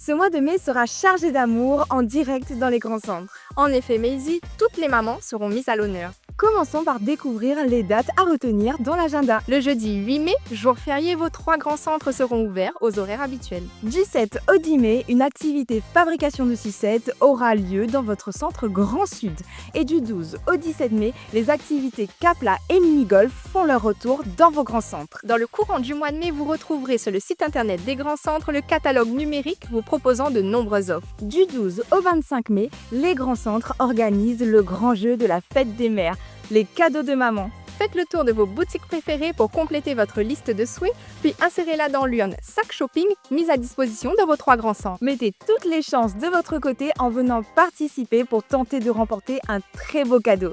Ce mois de mai sera chargé d'amour en direct dans les grands centres. En effet, Maisie, toutes les mamans seront mises à l'honneur. Commençons par découvrir les dates à retenir dans l'agenda. Le jeudi 8 mai, jour férié, vos 3 grands centres seront ouverts aux horaires habituels. Du 7 au 10 mai, une activité fabrication de sucettes aura lieu dans votre centre Grand Sud. Et du 12 au 17 mai, les activités Capla et Mini-Golf font leur retour dans vos grands centres. Dans le courant du mois de mai, vous retrouverez sur le site internet des grands centres le catalogue numérique vous proposant de nombreuses offres. Du 12 au 25 mai, les grands centres organisent le grand jeu de la fête des mères, les cadeaux de maman. Faites le tour de vos boutiques préférées pour compléter votre liste de souhaits, puis insérez-la dans l'urne sac shopping mise à disposition dans vos 3 grands centres. Mettez toutes les chances de votre côté en venant participer pour tenter de remporter un très beau cadeau.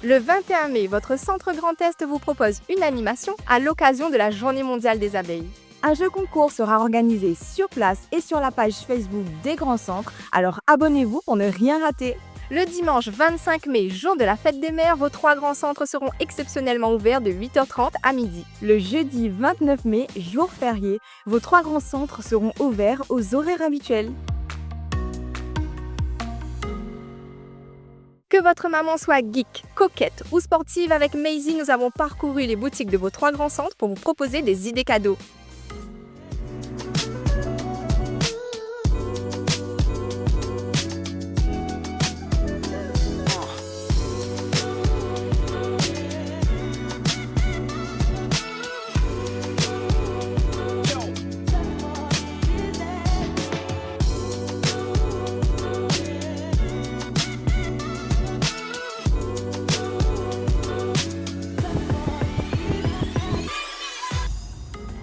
Le 21 mai, votre centre Grand Est vous propose une animation à l'occasion de la Journée mondiale des abeilles. Un jeu concours sera organisé sur place et sur la page Facebook des grands centres, alors abonnez-vous pour ne rien rater. Le dimanche 25 mai, jour de la fête des mères, vos 3 grands centres seront exceptionnellement ouverts de 8h30 à midi. Le jeudi 29 mai, jour férié, vos 3 grands centres seront ouverts aux horaires habituels. Que votre maman soit geek, coquette ou sportive, avec Maisie, nous avons parcouru les boutiques de vos 3 grands centres pour vous proposer des idées cadeaux.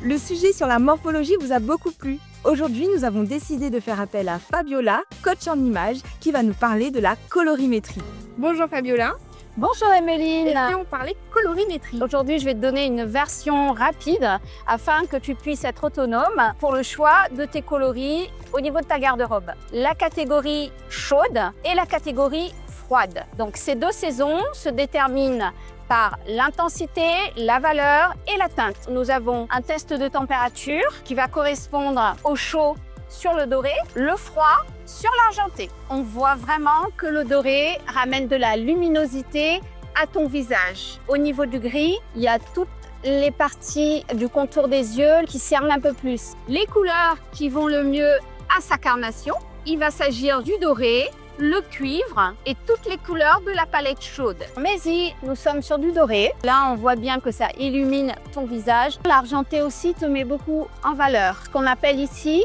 Le sujet sur la morphologie vous a beaucoup plu. Aujourd'hui, nous avons décidé de faire appel à Fabiola, coach en images, qui va nous parler de la colorimétrie. Bonjour Fabiola. Bonjour Emeline. Et on parlait colorimétrie. Aujourd'hui, je vais te donner une version rapide afin que tu puisses être autonome pour le choix de tes coloris au niveau de ta garde-robe. La catégorie chaude et la catégorie froide. Donc ces 2 saisons se déterminent par l'intensité, la valeur et la teinte. Nous avons un test de température qui va correspondre au chaud sur le doré, le froid sur l'argenté. On voit vraiment que le doré ramène de la luminosité à ton visage. Au niveau du gris, il y a toutes les parties du contour des yeux qui cernent un peu plus. Les couleurs qui vont le mieux à sa carnation, il va s'agir du doré, le cuivre et toutes les couleurs de la palette chaude. Mais si nous sommes sur du doré, là on voit bien que ça illumine ton visage. L'argenté aussi te met beaucoup en valeur. Ce qu'on appelle ici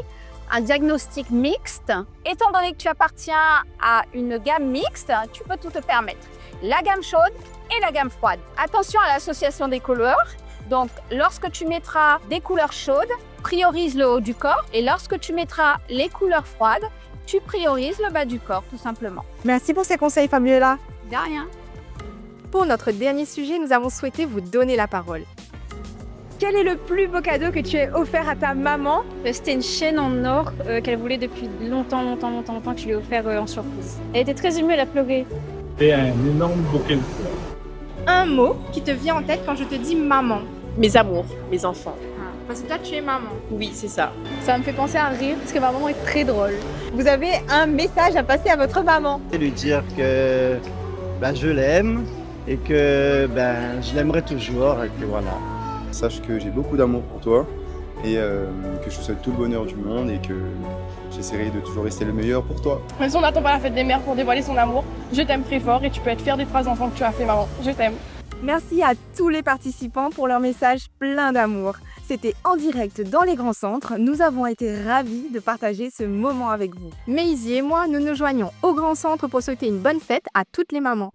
un diagnostic mixte. Étant donné que tu appartiens à une gamme mixte, tu peux tout te permettre. La gamme chaude et la gamme froide. Attention à l'association des couleurs. Donc lorsque tu mettras des couleurs chaudes, priorise le haut du corps. Et lorsque tu mettras les couleurs froides, tu priorises le bas du corps, tout simplement. Merci pour ces conseils, Fabiola. De rien. Pour notre dernier sujet, nous avons souhaité vous donner la parole. Quel est le plus beau cadeau que tu aies offert à ta maman? C'était une chaîne en or qu'elle voulait depuis longtemps que je lui ai offert en surprise. Elle était très émue, elle a pleuré. Et un énorme bouquet de fleurs. Un mot qui te vient en tête quand je te dis maman. Mes amours, mes enfants. Parce que toi, tu es maman. Oui, c'est ça. Ça me fait penser à rire parce que ma maman est très drôle. Vous avez un message à passer à votre maman. Et lui dire que je l'aime et que je l'aimerai toujours et que voilà. Sache que j'ai beaucoup d'amour pour toi et que je te souhaite tout le bonheur du monde et que j'essaierai de toujours rester le meilleur pour toi. Même si on n'attend pas la fête des mères pour dévoiler son amour, je t'aime très fort et tu peux être fière des 3 enfants que tu as fait, maman. Je t'aime. Merci à tous les participants pour leur message plein d'amour. C'était en direct dans les grands centres. Nous avons été ravis de partager ce moment avec vous. Maisie et moi, nous nous joignons au grand centre pour souhaiter une bonne fête à toutes les mamans.